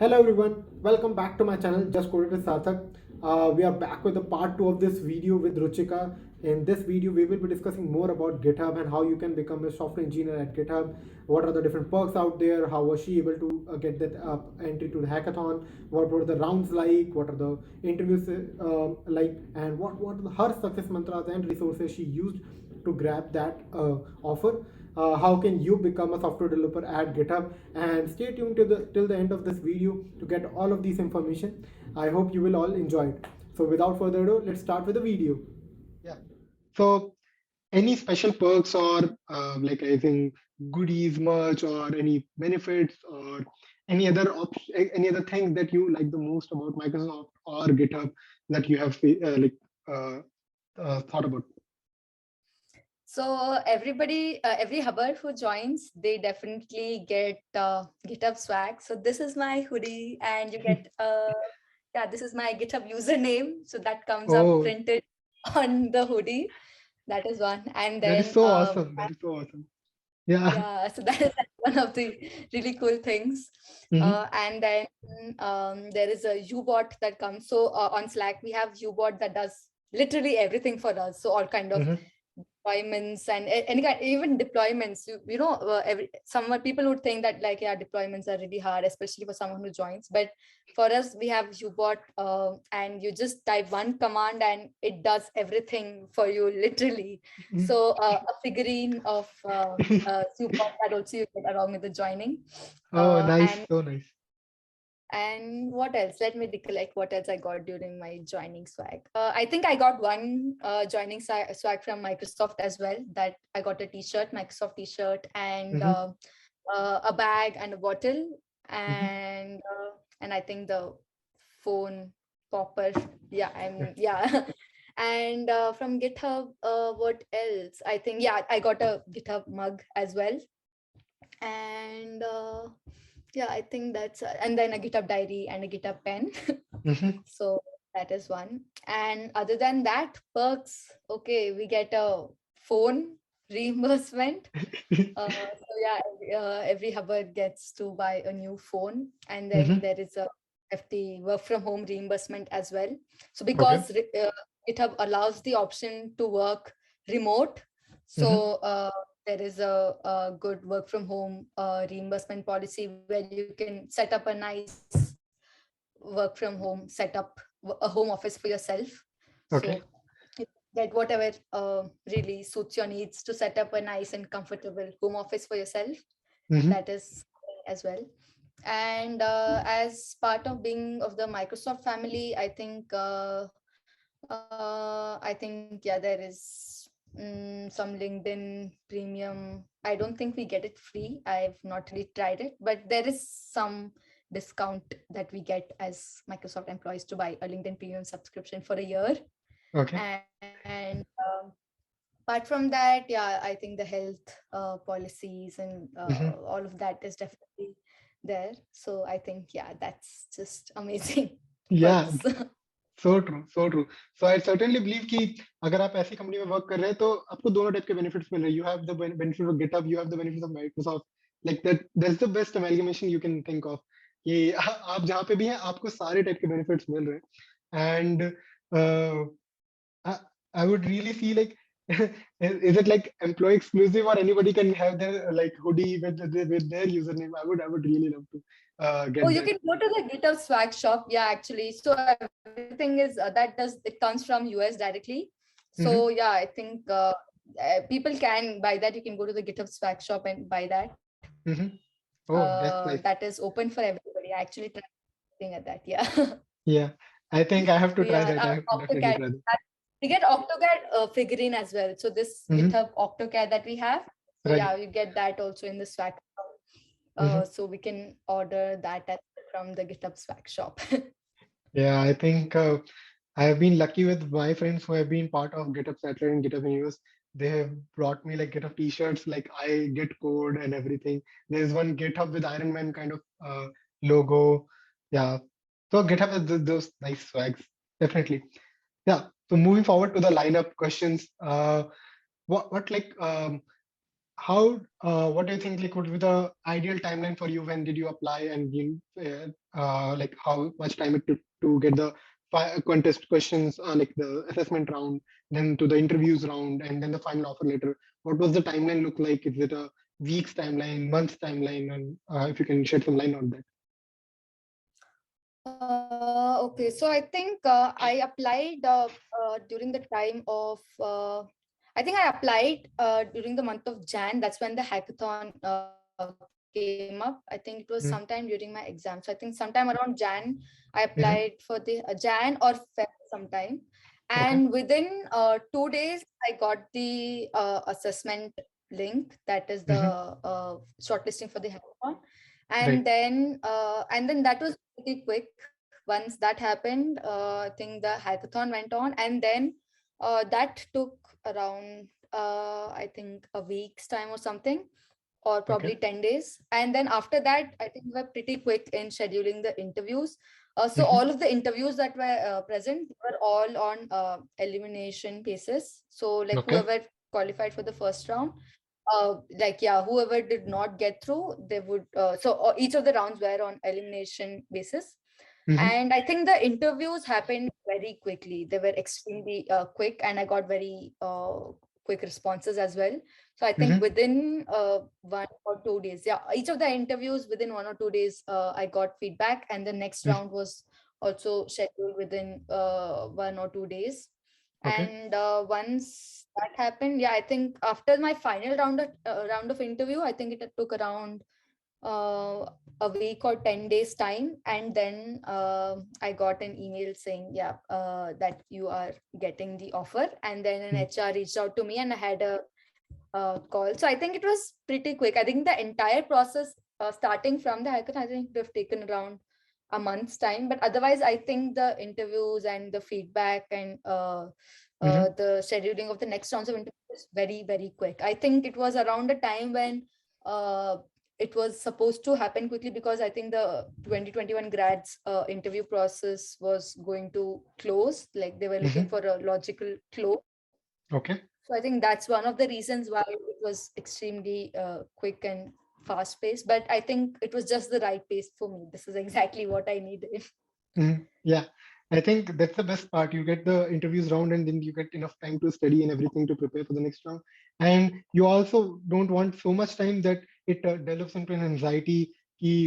Hello everyone, welcome back to my channel Just Coded with Sarthak. We are back with the part 2 of this video with Ruchika. In this video, we will be discussing more about GitHub and how you can become a software engineer at GitHub. What are the different perks out there? How was she able to get that entry to the hackathon? What were the rounds like? What are the interviews like? And what are her success mantras and resources she used to grab that offer? How can you become a software developer at GitHub? And stay tuned till the end of this video to get all of these information. I hope you will all enjoy it. So without further ado, let's start with the video. Yeah. So any special perks or like I think goodies, merch, or any benefits or any other thing that you like the most about Microsoft or GitHub that you have uh, thought about? So everybody, every hubber who joins, they definitely get GitHub swag. So this is my hoodie, and you get yeah, this is my GitHub username. So that comes up Oh, printed on the hoodie. That is one, and that is then so awesome. That is so awesome. Yeah. yeah, so that is one of the really cool things. Mm-hmm. And then there is a U-bot that comes. So on Slack, we have U-bot that does literally everything for us. So all kind of Mm-hmm. deployments and any kind, even deployments. You know, some people would think that like yeah, deployments are really hard, especially for someone who joins. But for us, we have U-bot, and you just type one command and it does everything for you, literally. So a figurine of U-bot that also you get along with the joining, Oh, nice. and So nice. what else? Let me recollect what else I got during my joining swag. I think I got one joining swag from Microsoft as well. That I got a T-shirt, Microsoft T-shirt, and Mm-hmm. a bag and a bottle, Mm-hmm. and I think the phone popper. Yeah, Yeah. yeah. And from GitHub, what else? I think yeah, I got a GitHub mug as well, and yeah, I think that's and then a GitHub diary and a GitHub pen. Mm-hmm. So that is one. And other than that, perks. Okay, we get a phone reimbursement. So yeah, every Hubbard gets to buy a new phone, and then Mm-hmm. there is a FT work from home reimbursement as well. So Okay. because GitHub allows the option to work remote, Mm-hmm. so there is a good work from home reimbursement policy where you can set up a nice work from home setup, a home office for yourself. So Okay. you get whatever really suits your needs to set up a nice and comfortable home office for yourself. Mm-hmm. That is as well. And as part of being of the Microsoft family, I think yeah, there is some LinkedIn premium. I don't think we get it free. I've not really tried it, but there is some discount that we get as Microsoft employees to buy a LinkedIn premium subscription for a year. Okay. And apart from that, yeah, I think the health policies and Mm-hmm. all of that is definitely there. So I think yeah, that's just amazing Yeah. perks. So true so true so I certainly believe कि अगर आप ऐसी company में work कर रहे हैं तो आपको दोनों टाइप के बेनिफिट्स मिल रहे हैं you have the benefit of GitHub you have the benefit of Microsoft like that's the best amalgamation you can think of कि आप जहाँ पे भी हैं आपको सारे टाइप के बेनिफिट्स मिल रहे हैं and I would really see like is it like employee exclusive or anybody can have their like hoodie with their username? I would really love to Oh, get you that. can go to the GitHub swag shop. Yeah, actually. So everything is it comes from US directly. So Mm-hmm. yeah, I think people can buy that. You can go to the GitHub swag shop and buy that. Mm-hmm. Oh, that's nice. That is open for everybody. I actually tried looking at that. Yeah. Yeah, I think I have to try Yeah. that. I have to definitely AutoCAD. try that. We get AutoCAD figurine as well. So this Mm-hmm. GitHub AutoCAD that we have. So Right. yeah, you get that also in the swag. Mm-hmm. So we can order that from the GitHub swag shop. Yeah, I think I have been lucky with my friends who have been part of GitHub Satellite and GitHub News. They have brought me like GitHub t-shirts, like I get code and everything. There's one GitHub with Iron Man kind of logo. Yeah. So GitHub has those nice swags, definitely. Yeah. So moving forward to the lineup questions. What like what do you think like would be the ideal timeline for you? When did you apply, and like how much time it took to get the contest questions, like the assessment round, then to the interviews round, and then the final offer letter? What was the timeline look like? Is it a week's timeline, month's timeline? And if you can shed some light on that. Okay, so I think I applied during the time of, I think I applied during the month of Jan. That's when the hackathon came up. I think it was sometime during my exam. So I think sometime around Jan, I applied Mm-hmm. for the Jan or Feb sometime. And Okay. within 2 days, I got the assessment link. That is the Mm-hmm. shortlisting for the hackathon. Right. And then that was pretty quick. Once that happened, I think the hackathon went on, and then that took around I think a week's time or something, or Okay. probably 10 days. And then after that, I think we were pretty quick in scheduling the interviews. So Mm-hmm. all of the interviews that were present were all on elimination basis. So like Okay. whoever qualified for the first round, like yeah, whoever did not get through, they would. So each of the rounds were on elimination basis. Mm-hmm. And I think the interviews happened very quickly. They were extremely quick, and I got very quick responses as well. So I think Mm-hmm. within 1 or 2 days, yeah, each of the interviews within 1 or 2 days, I got feedback, and the next Mm-hmm. round was also scheduled within 1 or 2 days. Okay. And once that happened, yeah, I think after my final round of interview, I think it took around uh, a week or 10 days time, and then I got an email saying, yeah, that you are getting the offer. And then an HR reached out to me, and I had a call. So I think it was pretty quick. I think the entire process, starting from the hackathon, I think it would have taken around a month's time. But otherwise, I think the interviews and the feedback and Mm-hmm. the scheduling of the next rounds of interviews was very, very quick. I think it was around a time when uh, it was supposed to happen quickly, because I think the 2021 grads interview process was going to close. Like they were looking Mm-hmm. for a logical close. Okay. So I think that's one of the reasons why it was extremely quick and fast paced. But I think it was just the right pace for me. This is exactly what I needed. Mhm. Yeah, I think that's the best part. You get the interviews round, and then you get enough time to study and everything to prepare for the next round. And you also don't want so much time that it develops into an anxiety.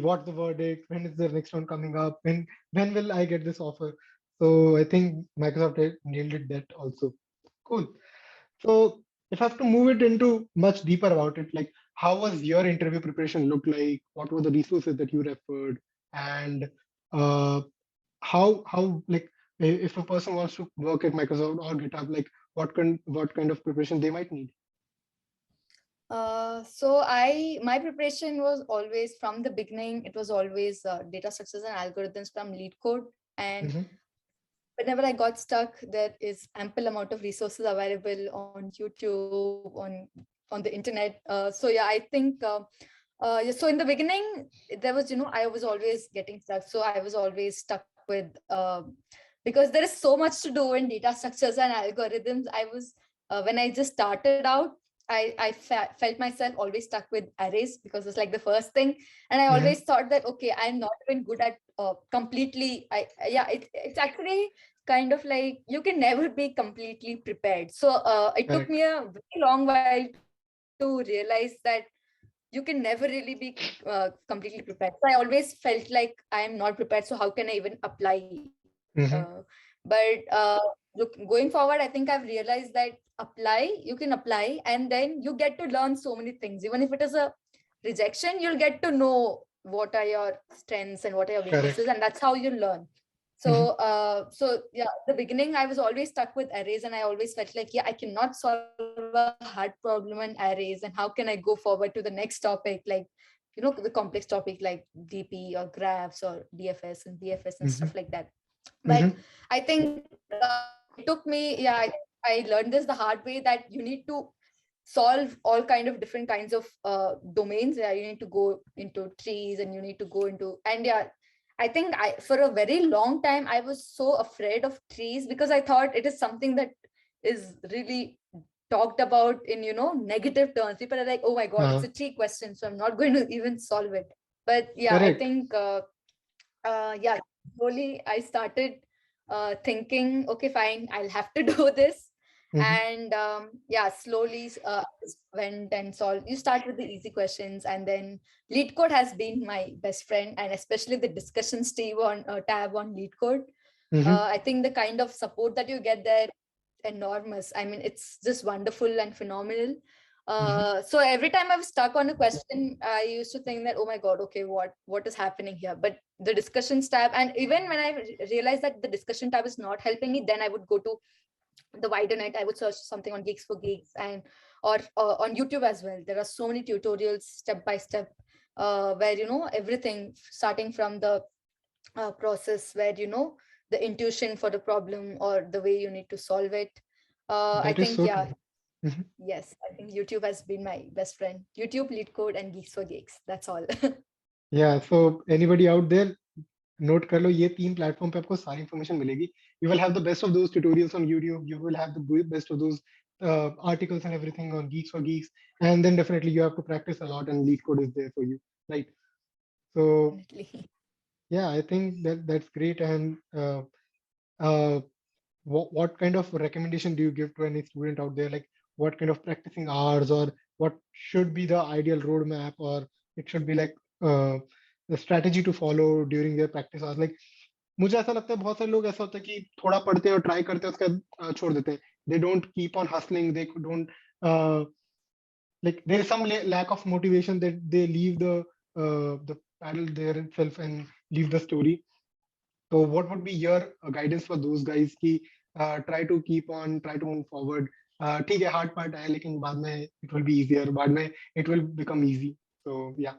What's the verdict? When is the next round coming up? When will I get this offer? So I think Microsoft nailed it that also. Cool. So if I have to move it into much deeper about it, like how was your interview preparation look like? What were the resources that you referred? And uh, how like if a person wants to work at Microsoft or GitHub, like what kind of preparation they might need? So my preparation was always from the beginning. It was always data structures and algorithms from lead code. And Hmm. whenever I got stuck, there is ample amount of resources available on YouTube, on the internet. So yeah, I think yeah, so in the beginning, there was, I was always getting stuck. So I was always stuck with because there is so much to do in data structures and algorithms. I was when I just started out, I felt myself always stuck with arrays, because it's like the first thing. And I Hmm. always thought that, okay, I'm not even good at completely. Yeah, it's actually kind of like you can never be completely prepared. So it took Correct. me a very long while to realize that you can never really be completely prepared. So I always felt like I am not prepared. So how can I even apply? Hmm. But look, going forward, I think I've realized that you can apply, and then you get to learn so many things. Even if it is a rejection, you'll get to know what are your strengths and what are your Correct. weaknesses, and that's how you learn. Hmm. So yeah, the beginning I was always stuck with arrays, and I always felt like, yeah, I cannot solve a hard problem in arrays, and how can I go forward to the next topic, like the complex topic like DP or graphs or DFS and BFS and stuff Hmm. like that. But Hmm. I think it took me, yeah, I learned this the hard way, that you need to solve all kind of different kinds of domains. Yeah, you need to go into trees, and you need to go into, and yeah, I think for a very long time I was so afraid of trees, because I thought it is something that is really talked about in, you know, negative terms. People are like, oh my God, it's Uh, a trick question, so I'm not going to even solve it. But yeah, I correct. think, yeah, slowly I started thinking, okay, fine, I'll have to do this. Mhm. And yeah, slowly just went and solved. You start with the easy questions, and then Lead Code has been my best friend, and especially the discussions tab on Lead Code. Mhm. I think the kind of support that you get there, enormous. I mean, it's just wonderful and phenomenal. Mhm. So every time I was stuck on a question, I used to think that, oh my God, okay, what is happening here? But the discussions tab, and even when I realized that the discussion tab is not helping me, then I would go to the wider net. I would search something on Geeks for Geeks, and or on YouTube as well. There are so many tutorials step by step, where, you know, everything starting from the process, where, you know, the intuition for the problem or the way you need to solve it. I That is think, so yeah, true. Mhm. yes, I think YouTube has been my best friend. YouTube, Lead Code, and Geeks for Geeks. That's all. Yeah, so anybody out there, note कर लो ये 3 platform पे आपको सारी information मिलेगी. You will have the best of those tutorials on YouTube. You will have the best of those articles and everything on Geeks for Geeks. And then definitely you have to practice a lot, and Lead Code is there for you, right? So Definitely. yeah, I think that's great. And uh, what kind of recommendation do you give to any student out there? Like what kind of practicing hours, or what should be the ideal roadmap, or it should be like the strategy to follow during their practice hours? Like मुझे ऐसा लगता है बहुत सारे लोग ऐसा होता है कि थोड़ा पढ़ते हैं और ट्राई करते हैं उसके बाद छोड़ देते हैं. They don't keep on hustling. They don't uh, like there is some lack of motivation that they leave the paddle there itself and leave the story. So what would be your guidance for those guys कि try to keep on, try to move forward. ठीक है hard part है लेकिन बाद में it will be easier, बाद में it will become easy. So yeah.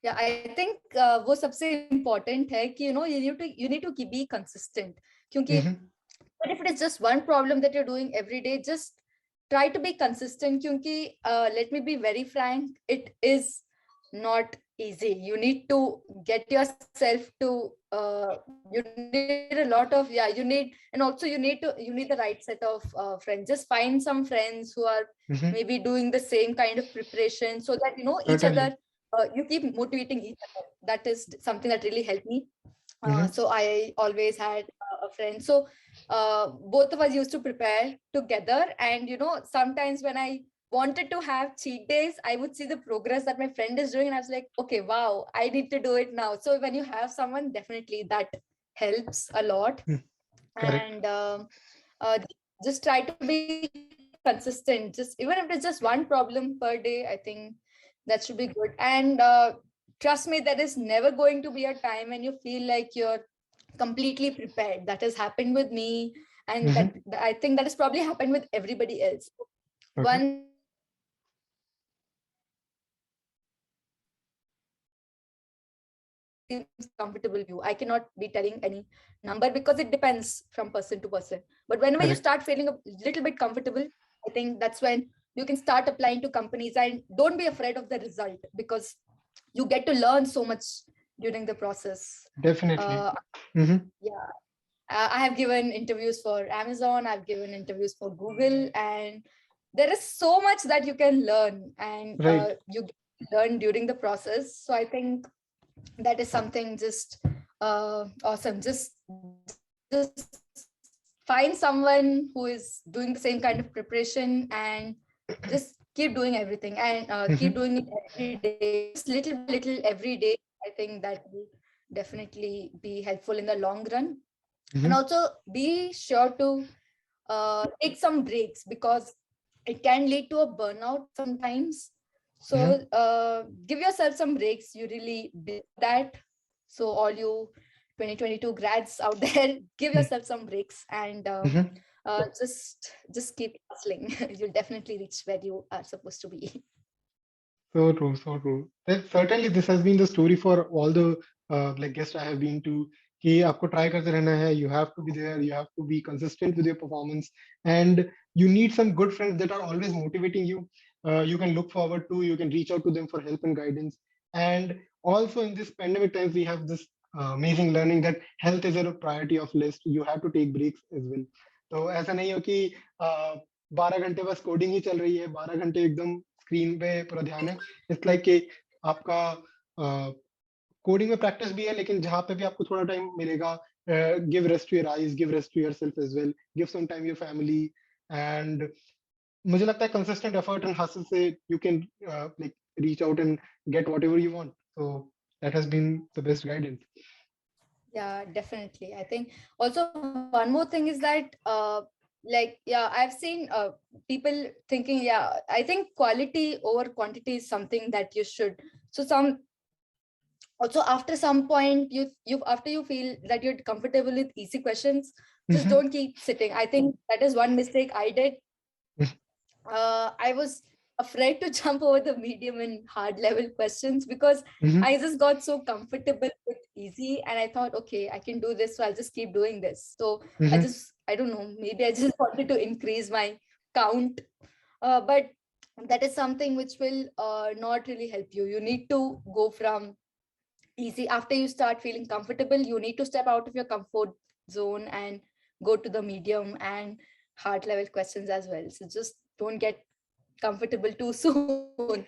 Yeah, I think वो सबसे important है कि, you know, you need to be consistent. क्योंकि Mm-hmm. but if it is just one problem that you're doing every day, just try to be consistent. क्योंकि let me be very frank, it is not easy. You need to get yourself to you need a lot of, yeah, you need, and also you need the right set of friends. Just find some friends who are Mm-hmm. maybe doing the same kind of preparation, so that, you know, each other, Certainly. you keep motivating each other. That is something that really helped me. Mm-hmm. So I always had a friend. So both of us used to prepare together. And, you know, sometimes when I wanted to have cheat days, I would see the progress that my friend is doing. And I was like, okay, wow, I need to do it now. So when you have someone, definitely that helps a lot. Mm. Correct. And just try to be consistent. Just even if it's just one problem per day, I think that should be good. And trust me, there is never going to be a time when you feel like you're completely prepared. That has happened with me, and Mm-hmm. that I think that has probably happened with everybody else. Okay. One seems comfortable view. I cannot be telling any number because it depends from person to person. But whenever you Correct. start feeling a little bit comfortable, I think that's when you can start applying to companies. And don't be afraid of the result, because you get to learn so much during the process. Definitely. Uh, Mm-hmm. yeah, I have given interviews for Amazon, I've given interviews for Google, and there is so much that you can learn, and Right. you learn during the process. So I think that is something just awesome. Just find someone who is doing the same kind of preparation, and just keep doing everything, and keep Mm-hmm. doing it every day, just little by little every day. I think that will definitely be helpful in the long run. And Mm-hmm. also be sure to take some breaks, because it can lead to a burnout sometimes. Mm-hmm. So give yourself some breaks. You really did that. So all you 2022 grads out there, give yourself some breaks, and Mm-hmm. just keep hustling. You'll definitely reach where you are supposed to be. So true, so true. Certainly, this has been the story for all the like guests I have been to. कि आपको try करते रहना है. You have to be there. You have to be consistent with your performance, and you need some good friends that are always motivating you. You can look forward to. You can reach out to them for help and guidance. And also in this pandemic times, we have this amazing learning that health is a priority of list. You have to take breaks as well. तो ऐसा नहीं हो कि 12 घंटे बस coding ही चल रही है, 12 घंटे एकदम स्क्रीन पे पूरा ध्यान है। इट्स लाइक कि आपका कोडिंग में प्रैक्टिस भी है, लेकिन जहाँ पे भी आपको थोड़ा टाइम मिलेगा, give rest to your eyes, give rest to yourself as well, give some time your family. And मुझे लगता है कंसिस्टेंट एफर्ट एंड हसल से you can like reach out and get whatever you want. So that has been the best guidance. Yeah, definitely. I think also one more thing is that like yeah, I've seen people thinking, yeah, I think quality over quantity is something that you should. So some also after some point you after you feel that you're comfortable with easy questions, just don't keep sitting. I think that is one mistake I did. I was afraid to jump over the medium and hard level questions because I just got so comfortable with easy and I thought, okay, I can do this, so I'll just keep doing this. So I don't know, maybe I just wanted to increase my count, but that is something which will not really help you. You need to go from easy. After you start feeling comfortable, you need to step out of your comfort zone and go to the medium and hard level questions as well. So just don't get comfortable too soon.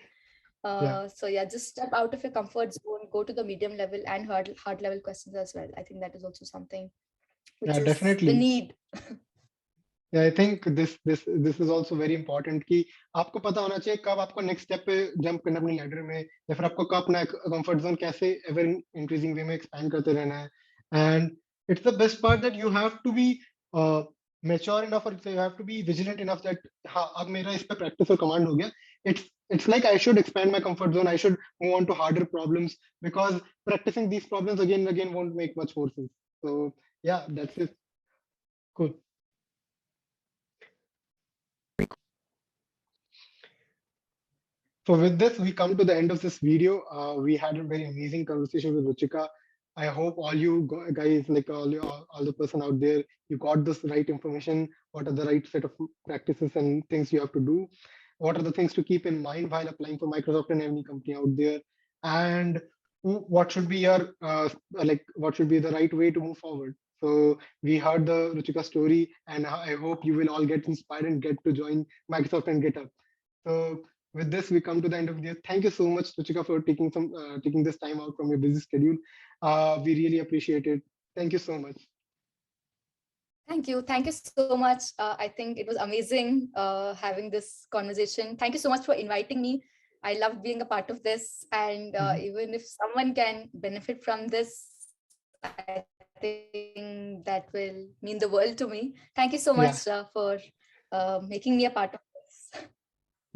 So yeah, just step out of your comfort zone, go to the medium level and hard level questions as well. I think that is also something which is the definitely. need. I think this is also very important कि आपको पता होना चाहिए कब आपको next step पे jump करना है अपनी लैडर में, या फिर आपको कब अपना कंफर्ट जोन कैसे एवर इंक्रीजिंग वे में एक्सपैंड करते रहना है। And it's the best part that you have to be mature enough और you have to be vigilant enough that हाँ अब मेरा इस पे प्रैक्टिस और कमांड हो गया। It's like I should expand my comfort zone, I should move on to harder problems because practicing these problems again and again won't make much more sense. So yeah that's it. Cool. So with this, we come to the end of this video. We had a very amazing conversation with Ruchika. I hope all you guys, like all the person out there, you got this right information. What are the right set of practices and things you have to do? What are the things to keep in mind while applying for Microsoft and any company out there? And what should be your what should be the right way to move forward? So we heard the Ruchika story, and I hope you will all get inspired and get to join Microsoft and GitHub. So with this, we come to the end of the video. Thank you so much, Ruchika, for taking this time out from your busy schedule. We really appreciate it. Thank you so much. Thank you. Thank you so much. I think it was amazing having this conversation. Thank you so much for inviting me. I loved being a part of this. And even if someone can benefit from this, I think that will mean the world to me. Thank you so much for making me a part of this.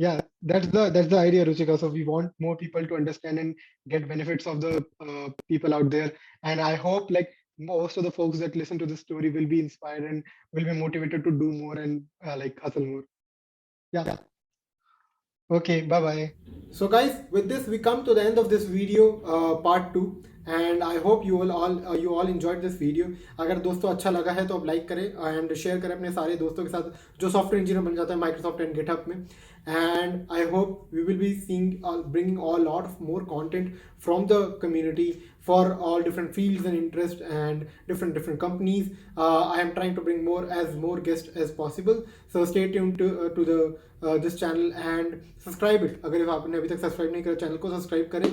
Yeah, that's the idea, Ruchika. So we want more people to understand and get benefits of the people out there. And I hope like most of the folks that listen to this story will be inspired and will be motivated to do more and like hustle more. Yeah. Okay, bye bye. So guys, with this we come to the end of this video, part 2. And I hope you all enjoyed this video. अगर दोस्तों अच्छा लगा है तो आप like करें and share करें अपने सारे दोस्तों के साथ जो सॉफ्टवेयर इंजीनियर बन जाता है माइक्रोसॉफ्ट एंड गिटहब में। And I hope we will be seeing bringing all lot of more content from the community for all different fields and interests and different companies. I am trying to bring more guests as possible. So stay tuned to the this channel and subscribe it. अगर आपने अभी तक subscribe नहीं करा channel को subscribe करें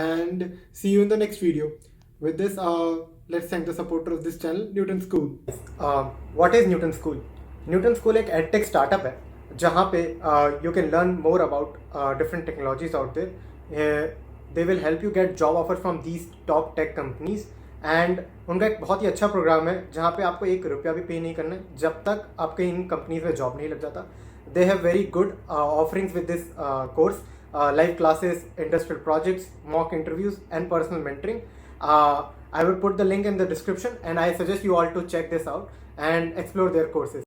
and see you in the next video. With this, let's thank the supporter of this channel, Newton School. What is Newton School? Newton School एक edtech startup है जहाँ पे you can learn more about different technologies out there. They will help you get job offer from these top tech companies. And उनका एक बहुत ही अच्छा programme है जहाँ पे आपको ₹1 भी पे नहीं करना है जब तक आपके इन कंपनीज में जॉब नहीं लग जाता। They have very good offerings with this course, live classes, industrial projects, mock interviews and personal mentoring. I will put the link in the description and I suggest you all to check this out and explore their courses.